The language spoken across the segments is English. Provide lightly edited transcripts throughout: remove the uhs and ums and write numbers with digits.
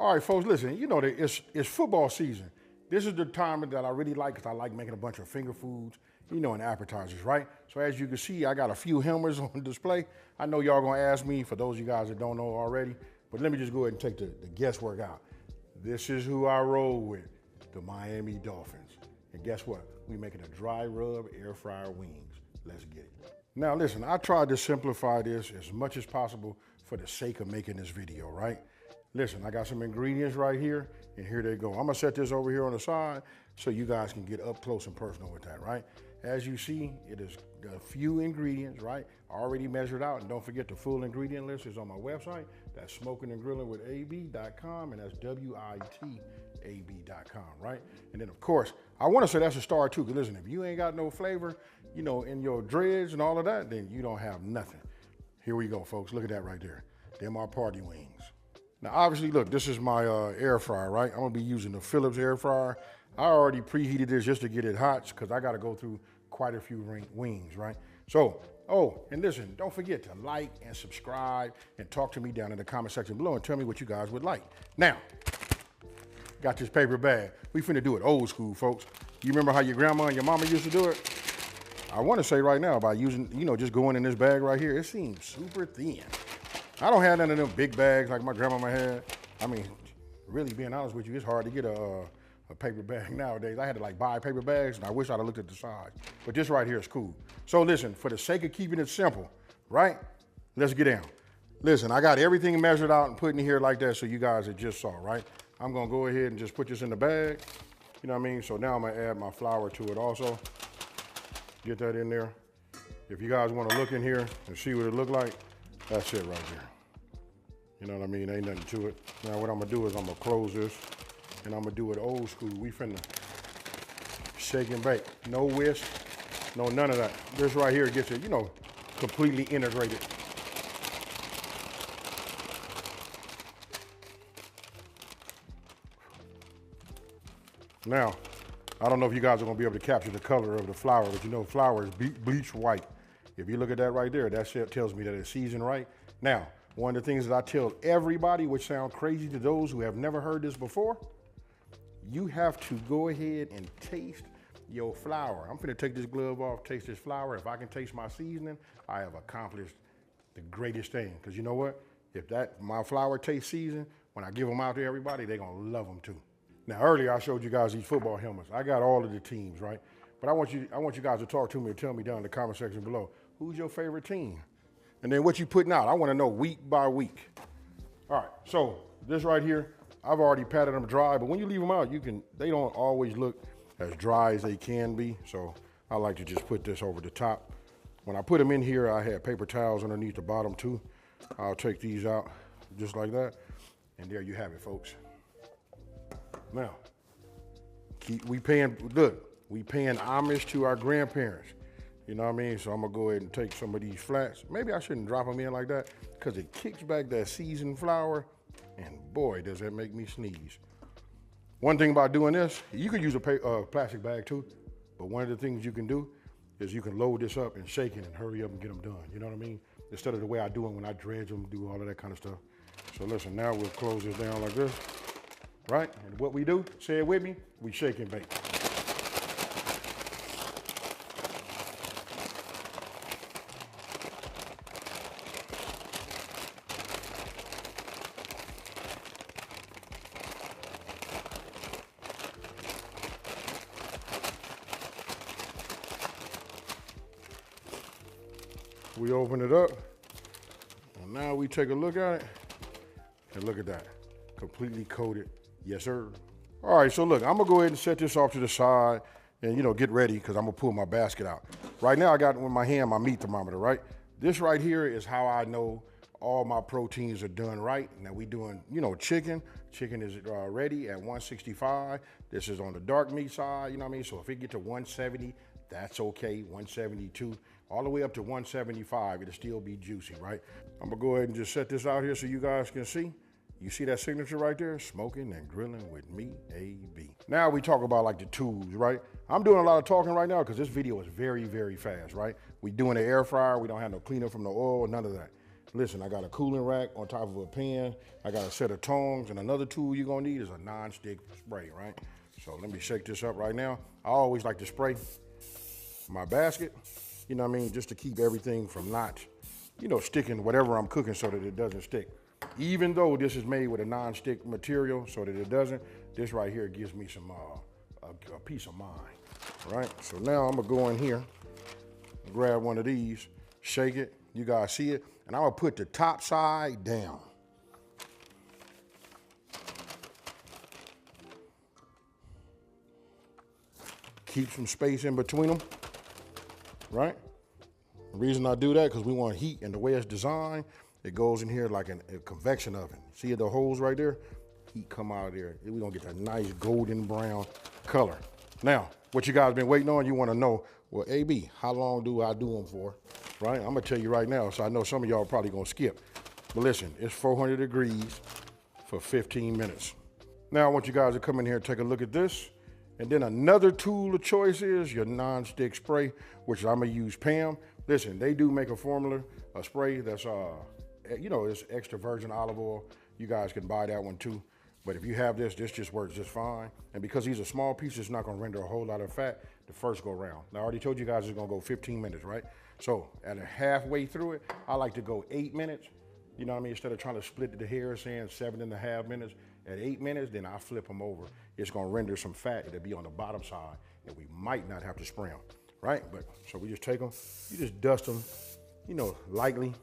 All right, folks, listen, you know that it's football season. This is the time that I really like because I like making a bunch of finger foods, you know, and appetizers, right? So as you can see, I got a few helmets on display. I know y'all gonna ask me, for those of you guys that don't know already, but let me just go ahead and take the guesswork out. This is who I roll with, the Miami Dolphins. And guess what? We making a dry rub air fryer wings. Let's get it. Now listen, I tried to simplify this as much as possible for the sake of making this video, right? Listen, I got some ingredients right here, and here they go. I'm gonna set this over here on the side so you guys can get up close and personal with that, right? As you see, it is a few ingredients, right? Already measured out, and don't forget the full ingredient list is on my website. That's smokingandgrillingwithab.com, and that's WITAB.com, right? And then of course, I wanna say that's a star too, because listen, if you ain't got no flavor, you know, in your dreads and all of that, then you don't have nothing. Here we go, folks, look at that right there. Them are party wings. Now, obviously, look, this is my air fryer, right? I'm gonna be using the Philips air fryer. I already preheated this just to get it hot because I gotta go through quite a few wings, right? So, oh, and listen, don't forget to like and subscribe and talk to me down in the comment section below and tell me what you guys would like. Now, got this paper bag. We finna do it old school, folks. You remember how your grandma and your mama used to do it? I wanna say right now by using, you know, just going in this bag right here, it seems super thin. I don't have none of them big bags like my grandmama had. I mean, really being honest with you, it's hard to get a paper bag nowadays. I had to like buy paper bags, and I wish I'd have looked at the size. But this right here is cool. So listen, for the sake of keeping it simple, right? Let's get down. Listen, I got everything measured out and put in here like that so you guys that just saw, right? I'm gonna go ahead and just put this in the bag. You know what I mean? So now I'm gonna add my flour to it also. Get that in there. If you guys wanna look in here and see what it look like, that's it right there. You know what I mean? Ain't nothing to it. Now what I'm gonna do is I'm gonna close this and I'm gonna do it old school. We finna shake and bake. No whisk, no none of that. This right here gets it, you know, completely integrated. Now, I don't know if you guys are gonna be able to capture the color of the flour, but you know flour is bleach white. If you look at that right there, that tells me that it's seasoned right. Now, one of the things that I tell everybody, which sounds crazy to those who have never heard this before, you have to go ahead and taste your flour. I'm finna take this glove off, taste this flour. If I can taste my seasoning, I have accomplished the greatest thing. Because you know what? If my flour tastes seasoned, when I give them out to everybody, they're gonna love them too. Now, earlier I showed you guys these football helmets. I got all of the teams, right? But I want you guys to talk to me and tell me down in the comment section below, who's your favorite team? And then what you putting out? I wanna know week by week. All right, so this right here, I've already patted them dry, but when you leave them out, they don't always look as dry as they can be. So I like to just put this over the top. When I put them in here, I had paper towels underneath the bottom too. I'll take these out just like that. And there you have it, folks. Now, we paying homage to our grandparents. You know what I mean? So I'm gonna go ahead and take some of these flats. Maybe I shouldn't drop them in like that because it kicks back that seasoned flour, and boy, does that make me sneeze. One thing about doing this, you could use a plastic bag too, but one of the things you can do is you can load this up and shake it and hurry up and get them done. You know what I mean? Instead of the way I do them when I dredge them, do all of that kind of stuff. So listen, now we'll close this down like this, right? And what we do, say it with me, we shake and bake. We open it up, and now we take a look at it, and look at that, completely coated, yes sir. All right, so look, I'm gonna go ahead and set this off to the side and get ready because I'm gonna pull my basket out. Right now I got in my hand my meat thermometer, right? This right here is how I know all my proteins are done right. Now we doing, chicken. Chicken is ready at 165. This is on the dark meat side, you know what I mean? So if it get to 170, that's okay, 172. All the way up to 175, it'll still be juicy, right? I'm gonna go ahead and just set this out here so you guys can see. You see that signature right there? Smoking and grilling with me, AB. Now we talk about like the tools, right? I'm doing a lot of talking right now because this video is very, very fast, right? We doing the air fryer. We don't have no cleanup from the oil, none of that. Listen, I got a cooling rack on top of a pan. I got a set of tongs, and another tool you're gonna need is a non-stick spray, right? So let me shake this up right now. I always like to spray my basket, you know what I mean, just to keep everything from not, sticking whatever I'm cooking so that it doesn't stick. Even though this is made with a non-stick material so that it doesn't, this right here gives me some a peace of mind, right? So now I'm gonna go in here, grab one of these, shake it, you guys see it, and I'm gonna put the top side down. Keep some space in between them, right? The reason I do that, because we want heat, and the way it's designed, it goes in here like a convection oven. See the holes right there? Heat come out of there. We're gonna get that nice golden brown color. Now, what you guys been waiting on, you wanna know, well, AB, how long do I do them for, right? I'm gonna tell you right now, so I know some of y'all probably gonna skip. But listen, it's 400 degrees for 15 minutes. Now I want you guys to come in here and take a look at this. And then another tool of choice is your non-stick spray, which I'm gonna use Pam. Listen, they do make a spray that's, it's extra virgin olive oil. You guys can buy that one too. But if you have this just works just fine. And because these are small pieces, it's not gonna render a whole lot of fat the first go round. Now I already told you guys it's gonna go 15 minutes, right? So at a halfway through it, I like to go 8 minutes. You know what I mean? Instead of trying to split the hair, saying 7.5 minutes, at 8 minutes, then I flip them over. It's gonna render some fat. It'll be on the bottom side, and we might not have to spray them, right? But so we just take them, you just dust them, lightly.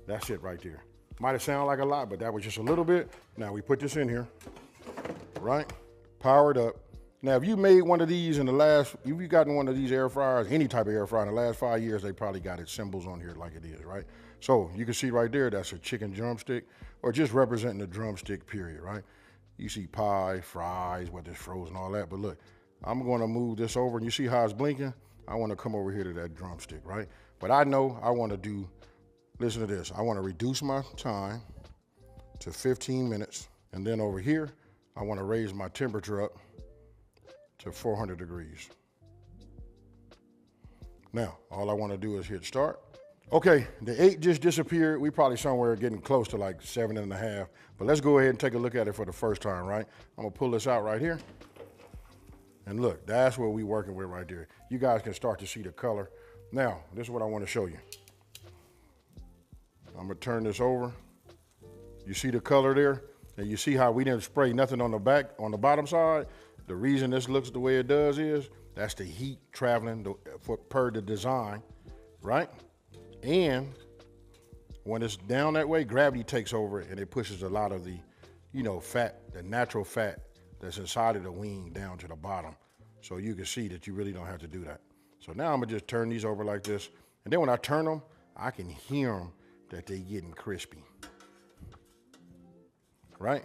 That's it right there. Might have sounded like a lot, but that was just a little bit. Now we put this in here, right? Power it up. Now, if you made one of these if you gotten one of these air fryers, any type of air fryer in the last 5 years, they probably got its symbols on here like it is, right? So you can see right there, that's a chicken drumstick, or just representing the drumstick period, right? You see pie, fries, whether it's frozen, all that. But look, I'm gonna move this over, and you see how it's blinking? I wanna come over here to that drumstick, right? But I know I wanna do, listen to this, I wanna reduce my time to 15 minutes, and then over here, I wanna raise my temperature up to 400 degrees. Now, all I wanna do is hit start. Okay, the 8 just disappeared. We probably somewhere getting close to like 7.5, but let's go ahead and take a look at it for the first time, right? I'm gonna pull this out right here. And look, that's what we're working with right there. You guys can start to see the color. Now, this is what I wanna show you. I'm gonna turn this over. You see the color there? And you see how we didn't spray nothing on the bottom side? The reason this looks the way it does is, that's the heat traveling per the design, right? And when it's down that way, gravity takes over and it pushes a lot of the, fat, the natural fat that's inside of the wing down to the bottom. So you can see that you really don't have to do that. So now I'm gonna just turn these over like this. And then when I turn them, I can hear them that they're getting crispy, right?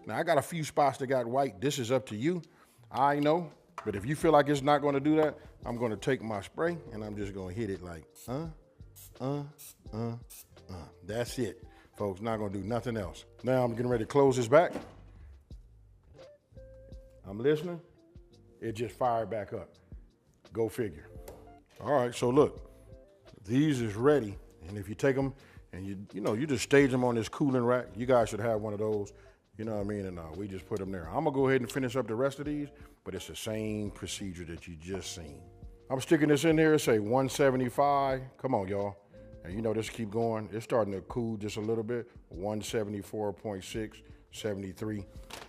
Now I got a few spots that got white. This is up to you, I know. But if you feel like it's not gonna do that, I'm gonna take my spray and I'm just gonna hit it like, That's it, folks. Not gonna do nothing else. Now I'm getting ready to close this back. I'm listening. It just fired back up. Go figure. All right, so look, these is ready. And if you take them and you just stage them on this cooling rack, you guys should have one of those, you know what I mean? And we just put them there. I'm gonna go ahead and finish up the rest of these, but it's the same procedure that you just seen. I'm sticking this in there, say 175. Come on, y'all. And this keep going. It's starting to cool just a little bit. 174.6, 73.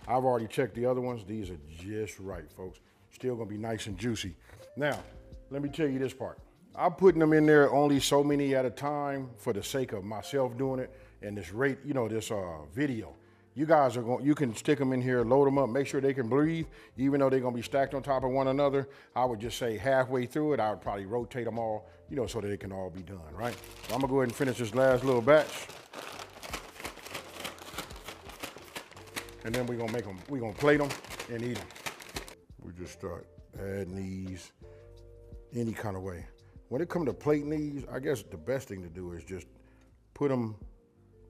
I've already checked the other ones. These are just right, folks. Still gonna be nice and juicy. Now, let me tell you this part. I'm putting them in there only so many at a time for the sake of myself doing it and this video. You guys you can stick them in here, load them up, make sure they can breathe, even though they're gonna be stacked on top of one another. I would just say halfway through it, I would probably rotate them all, so that they can all be done, right? So I'm gonna go ahead and finish this last little batch. And then we're gonna plate them and eat them. We just start adding these any kind of way. When it comes to plating these, I guess the best thing to do is just put them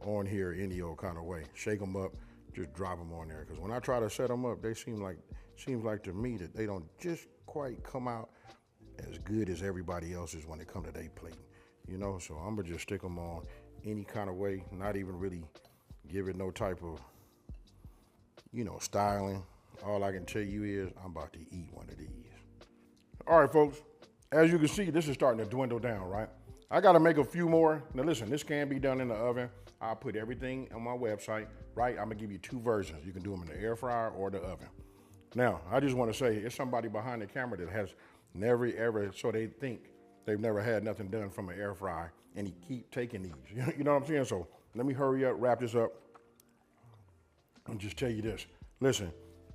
on here any old kind of way. Shake them up, just drop them on there. Because when I try to set them up, they seems like to me that they don't just quite come out as good as everybody else's when it comes to their plating. So I'm gonna just stick them on any kind of way, not even really give it no type of, you know, styling. All I can tell you is I'm about to eat one of these. All right, folks, as you can see, this is starting to dwindle down, right? I gotta make a few more. Now listen, this can be done in the oven. I'll put everything on my website, right? I'm gonna give you two versions. You can do them in the air fryer or the oven. Now, I just wanna say, it's somebody behind the camera that has never ever, so they think they've never had nothing done from an air fryer, and he keep taking these. You know what I'm saying? So let me hurry up, wrap this up, and just tell you this. Listen,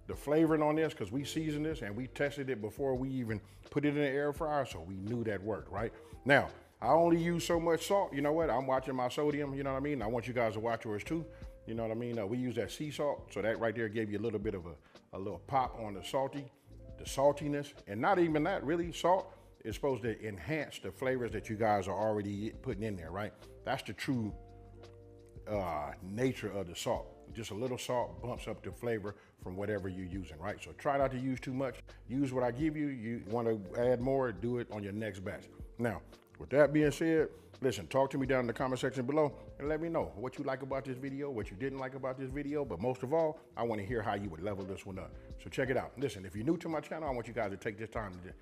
the flavoring on this, because we seasoned this and we tested it before we even put it in the air fryer, so we knew that worked, right? Now, I only use so much salt. You know what? I'm watching my sodium, you know what I mean? I want you guys to watch yours too. You know what I mean? We use that sea salt, so that right there gave you a little bit of a little pop on the saltiness. And not even that, really, salt is supposed to enhance the flavors that you guys are already putting in there, right? That's the true nature of the salt. Just a little salt bumps up the flavor from whatever you're using, right? So try not to use too much. Use what I give you. You want to add more, do it on your next batch. Now, with that being said, listen, talk to me down in the comment section below and let me know what you like about this video, what you didn't like about this video, but most of all, I want to hear how you would level this one up. So check it out. Listen, if you're new to my channel, I want you guys to take this time to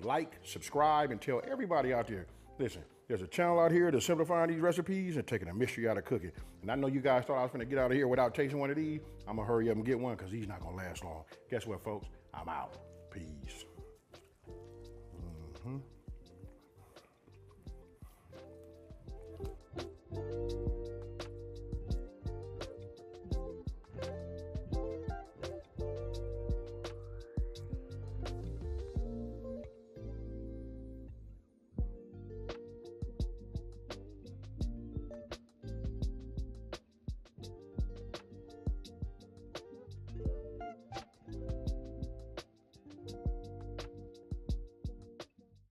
like, subscribe, and tell everybody out there, listen, there's a channel out here that's simplifying these recipes and taking a mystery out of cooking. And I know you guys thought I was gonna get out of here without tasting one of these. I'm gonna hurry up and get one because these not gonna last long. Guess what, folks? I'm out. Peace. Mm-hmm.